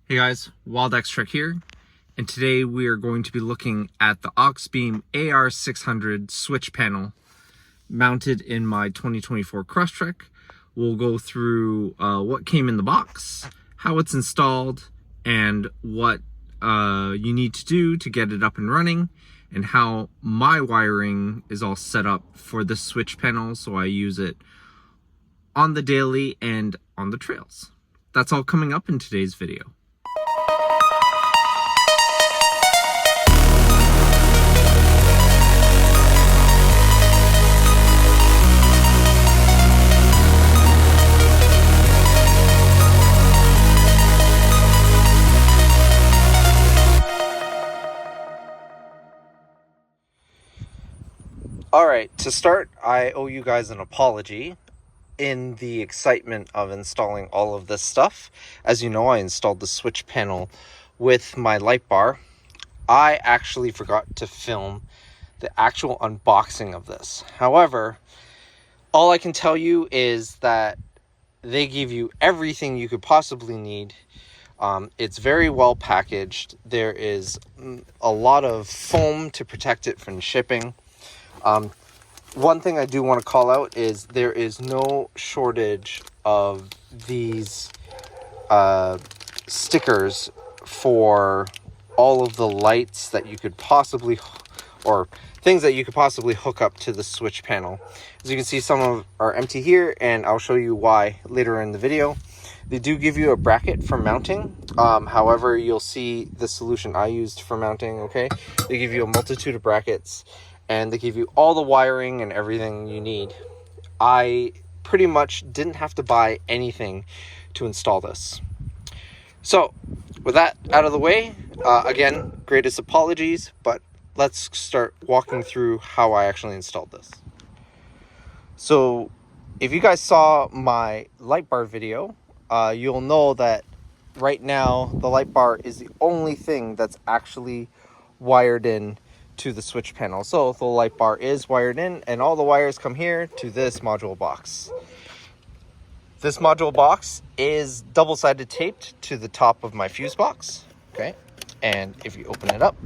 Hey guys, Auxbeam here, and today we are going to be looking at the Auxbeam AR-600 switch panel mounted in my 2024 Crosstrek. We'll go through what came in the box, how it's installed, and what you need to do to get it up and running, and how my wiring is all set up for this switch panel so I use it on the daily and on the trails. That's all coming up in today's video. Alright, to start, I owe you guys an apology in the excitement of installing all of this stuff. As you know, I installed the switch panel with my light bar. I actually forgot to film the actual unboxing of this. However, all I can tell you is that they give you everything you could possibly need. It's very well packaged. There is a lot of foam to protect it from shipping. One thing I do want to call out is there is no shortage of these stickers for all of the lights that you could possibly, or things that you could possibly hook up to the switch panel. As you can see, some of are empty here, and I'll show you why later in the video. They do give you a bracket for mounting. However, you'll see the solution I used for mounting, okay? They give you a multitude of brackets, and they give you all the wiring and everything you need. I pretty much didn't have to buy anything to install this. So, with that out of the way, again, greatest apologies, but let's start walking through how I actually installed this. So, if you guys saw my light bar video, you'll know that right now the light bar is the only thing that's actually wired in to the switch panel. So the light bar is wired in, and all the wires come here to this module box. This module box is double-sided taped to the top of my fuse box, okay? And if you open it up,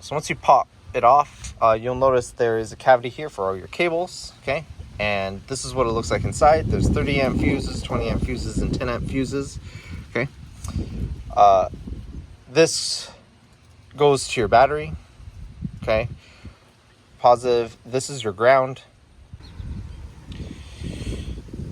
so once you pop it off, you'll notice there is a cavity here for all your cables, okay? And this is what it looks like inside. There's 30 amp fuses, 20 amp fuses, and 10 amp fuses, okay? This goes to your battery, okay? Positive, this is your ground.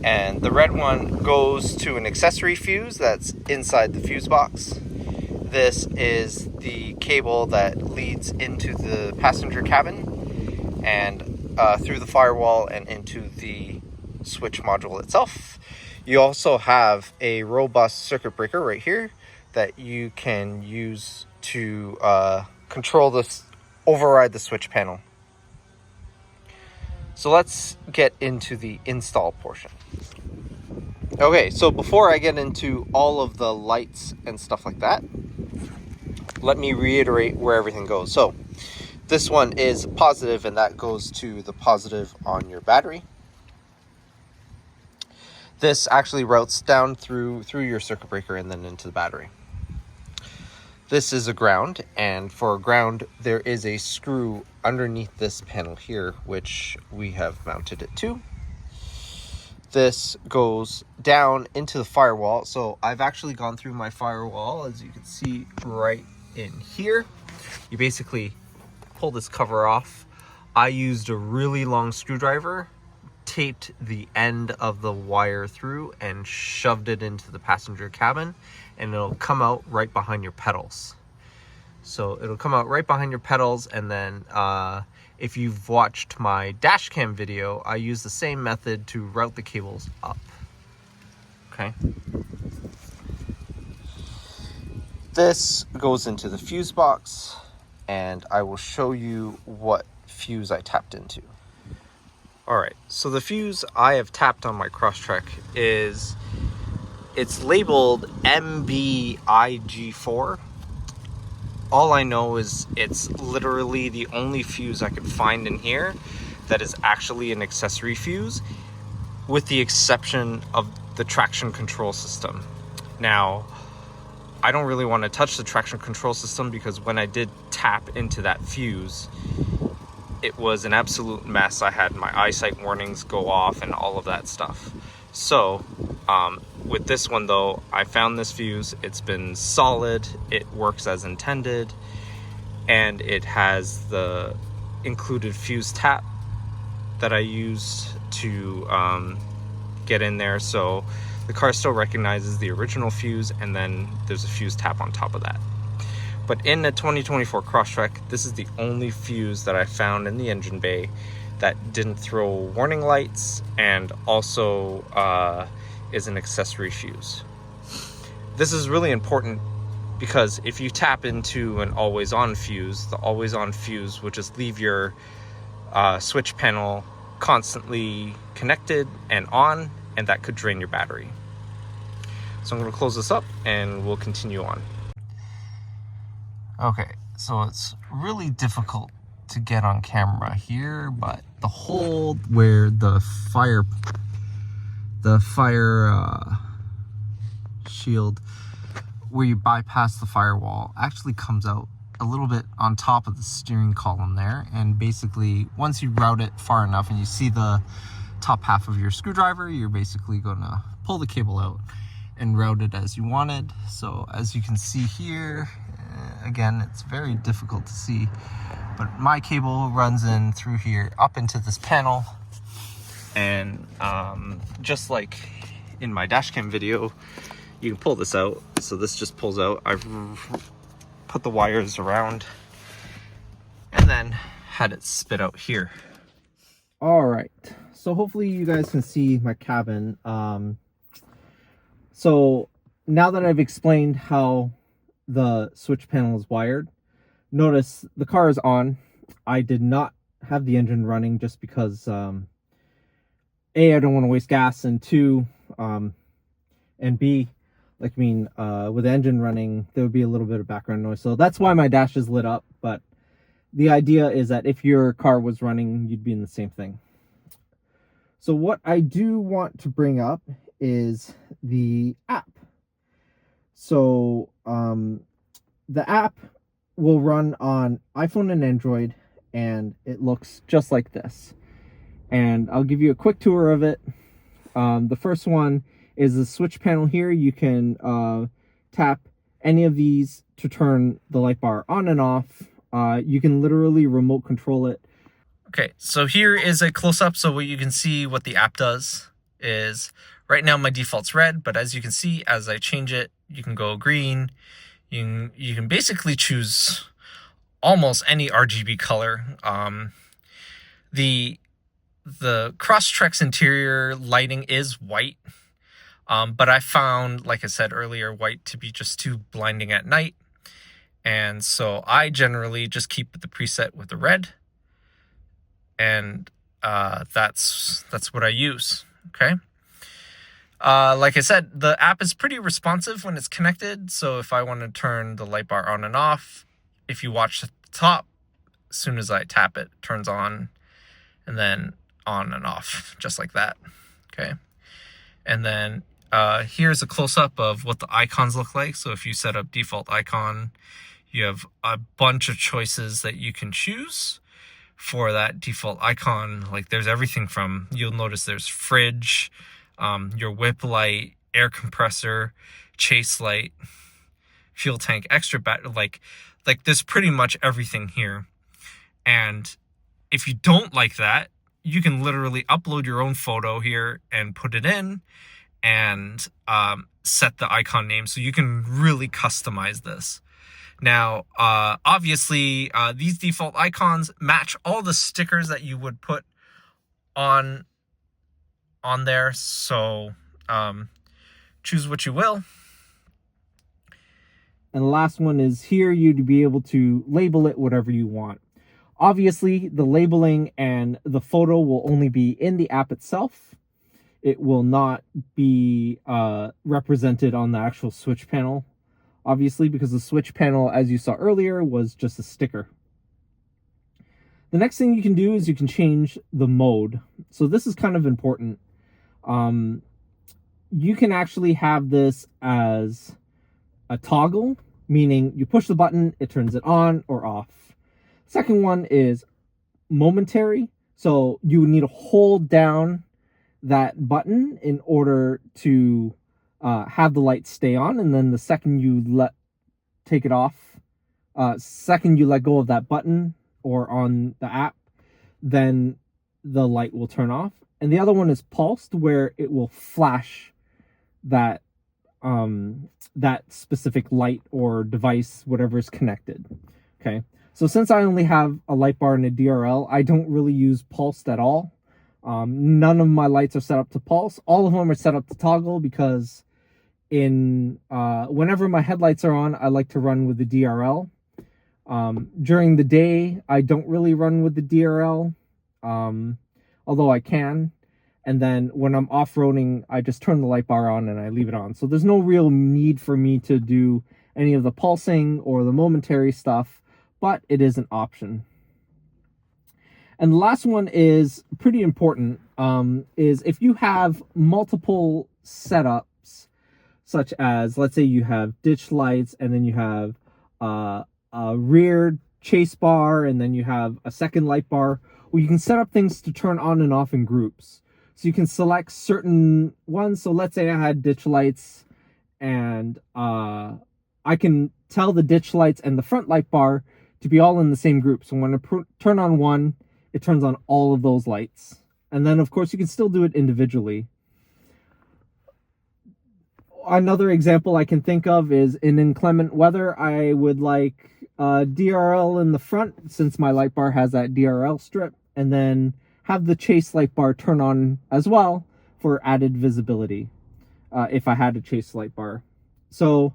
And the red one goes to an accessory fuse that's inside the fuse box. This is the cable that leads into the passenger cabin and through the firewall and into the switch module itself. You also have a robust circuit breaker right here that you can use to control this, override the switch panel. So let's get into the install portion. Okay, so before I get into all of the lights and stuff like that, let me reiterate where everything goes. So this one is positive, and that goes to the positive on your battery. This actually routes down through your circuit breaker and then into the battery. This is a ground, and for a ground, there is a screw underneath this panel here, which we have mounted it to. This goes down into the firewall. So I've actually gone through my firewall, as you can see right in here. You basically pull this cover off. I used a really long screwdriver, taped the end of the wire through, and shoved it into the passenger cabin, and it'll come out right behind your pedals. So it'll come out right behind your pedals, and then if you've watched my dash cam video, I use the same method to route the cables up. Okay. This goes into the fuse box, and I will show you what fuse I tapped into. Alright, so the fuse I have tapped on my Crosstrek it's labeled MBIG4. All I know is it's literally the only fuse I could find in here that is actually an accessory fuse. with the exception of the traction control system. Now, I don't really want to touch the traction control system because when I did tap into that fuse, it was an absolute mess. I had my eyesight warnings go off and all of that stuff. So with this one though, I found this fuse. It's been solid, it works as intended, and it has the included fuse tap that I used to get in there. So the car still recognizes the original fuse, and then there's a fuse tap on top of that. But in the 2024 Crosstrek, this is the only fuse that I found in the engine bay that didn't throw warning lights, and also is an accessory fuse. This is really important because if you tap into an always-on fuse, the always-on fuse will just leave your switch panel constantly connected and on, and that could drain your battery. So I'm going to close this up and we'll continue on. Okay, so it's really difficult to get on camera here, but the hole where the fire shield, where you bypass the firewall, actually comes out a little bit on top of the steering column there. And basically, once you route it far enough and you see the top half of your screwdriver, you're basically gonna pull the cable out and route it as you wanted. So as you can see here, again, it's very difficult to see, but my cable runs in through here up into this panel, and just like in my dashcam video, you can pull this out. So this just pulls out. I've put the wires around and then had it spit out here. All right, so hopefully you guys can see my cabin. So now that I've explained how the switch panel is wired, notice the car is on. I did not have the engine running just because A, I don't want to waste gas, and two, and B, with the engine running, there would be a little bit of background noise. So that's why my dash is lit up. But the idea is that if your car was running, you'd be in the same thing. So what I do want to bring up is the app. So the app will run on iPhone and Android, and it looks just like this. And I'll give you a quick tour of it. The first one is the switch panel here. You can tap any of these to turn the light bar on and off. You can literally remote control it. Okay, so here is a close-up. So what you can see what the app does is, right now my default's red, but as you can see, as I change it, you can go green. You can basically choose almost any RGB color. The Crosstrek's interior lighting is white, but I found, like I said earlier, white to be just too blinding at night, and so I generally just keep the preset with the red, and that's what I use. Okay. Like I said, the app is pretty responsive when it's connected. So if I want to turn the light bar on and off, if you watch the top, as soon as I tap it, it turns on, and then on and off, just like that. Okay. And then here's a close-up of what the icons look like. So if you set up default icon, you have a bunch of choices that you can choose for that default icon. Like there's everything from, you'll notice there's fridge, your whip light, air compressor, chase light, fuel tank, extra battery, like there's pretty much everything here. And if you don't like that, you can literally upload your own photo here and put it in, and set the icon name, so you can really customize this. Now, obviously, these default icons match all the stickers that you would put on there, so choose what you will. And the last one is here, you'd be able to label it whatever you want. Obviously, the labeling and the photo will only be in the app itself. It will not be represented on the actual switch panel, obviously, because the switch panel, as you saw earlier, was just a sticker. The next thing you can do is you can change the mode. So this is kind of important. You can actually have this as a toggle, meaning you push the button, it turns it on or off. Second one is momentary. So you need to hold down that button in order to have the light stay on, and then the second you take it off, second you let go of that button or on the app, then the light will turn off. And the other one is pulsed, where it will flash that that specific light or device, whatever is connected. Okay, so since I only have a light bar and a DRL, I don't really use pulsed at all. None of my lights are set up to pulse. All of them are set up to toggle, because whenever my headlights are on, I like to run with the DRL. During the day, I don't really run with the DRL, although I can. And then when I'm off-roading, I just turn the light bar on and I leave it on. So there's no real need for me to do any of the pulsing or the momentary stuff, but it is an option. And the last one is pretty important, is if you have multiple setups, such as, let's say you have ditch lights, and then you have a rear chase bar, and then you have a second light bar, well, you can set up things to turn on and off in groups. So you can select certain ones. So let's say I had ditch lights, and I can tell the ditch lights and the front light bar to be all in the same group. So when I turn on one, it turns on all of those lights. And then, of course, you can still do it individually. Another example I can think of is in inclement weather, I would like DRL in the front, since my light bar has that DRL strip, and then have the chase light bar turn on as well for added visibility, if I had a chase light bar. So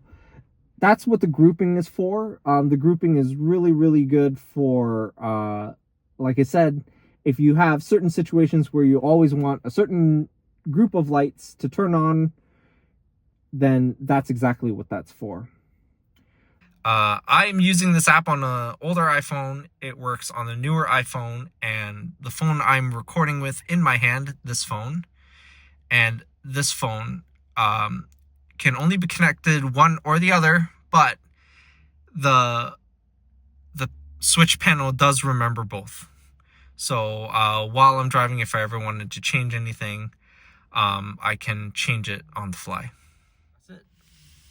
that's what the grouping is for. The grouping is really, really good for, like I said, if you have certain situations where you always want a certain group of lights to turn on, then that's exactly what that's for. I'm using this app on an older iPhone. It works on the newer iPhone, and the phone I'm recording with in my hand, this phone, and this phone can only be connected one or the other, but the switch panel does remember both. So while I'm driving, if I ever wanted to change anything, I can change it on the fly. That's it.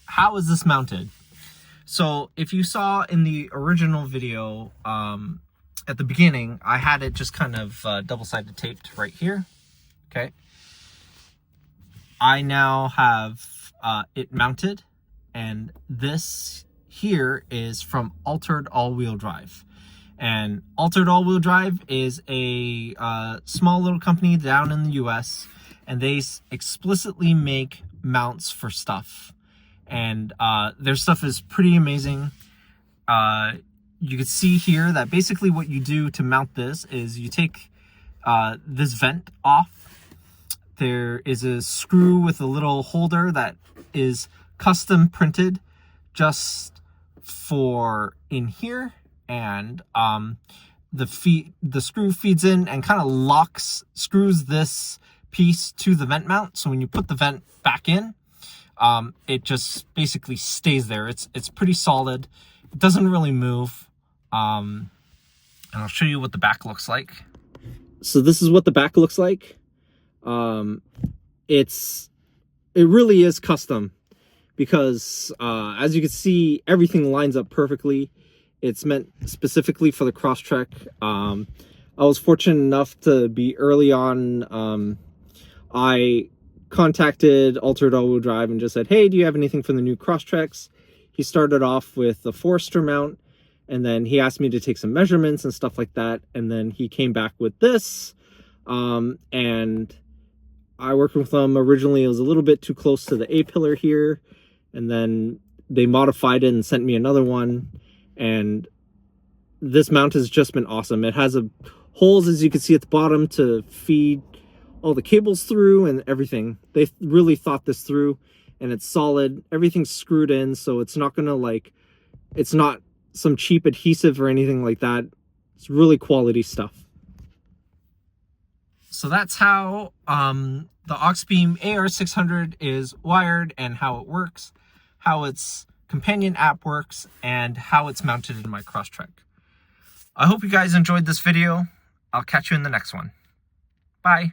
How is this mounted? So if you saw in the original video, at the beginning, I had it just kind of double-sided taped right here. Okay. I now have it mounted, and this here is from Altered All-Wheel Drive. And Altered All-Wheel Drive is a small little company down in the US, and they explicitly make mounts for stuff. And their stuff is pretty amazing. You can see here that basically what you do to mount this is you take this vent off. There is a screw with a little holder that is custom printed just for in here, and the screw feeds in and kind of screws this piece to the vent mount. So when you put the vent back in, it just basically stays there. It's pretty solid. It doesn't really move. And I'll show you what the back looks like. So this is what the back looks like. It really is custom, because as you can see, everything lines up perfectly. It's meant specifically for the Crosstrek. I was fortunate enough to be early on. I contacted Altered All-Wheel Drive and just said, hey, do you have anything for the new Crosstreks? He started off with the Forester mount, and then he asked me to take some measurements and stuff like that, and then he came back with this, and I worked with them. Originally it was a little bit too close to the A-pillar here, and then they modified it and sent me another one, and this mount has just been awesome. It has holes, as you can see at the bottom, to feed all the cables through and everything. They really thought this through, and it's solid. Everything's screwed in, so it's not gonna it's not some cheap adhesive or anything like that. It's really quality stuff. So that's how the Auxbeam AR-600 is wired and how it works, how its companion app works, and how it's mounted in my Crosstrek. I hope you guys enjoyed this video. I'll catch you in the next one. Bye.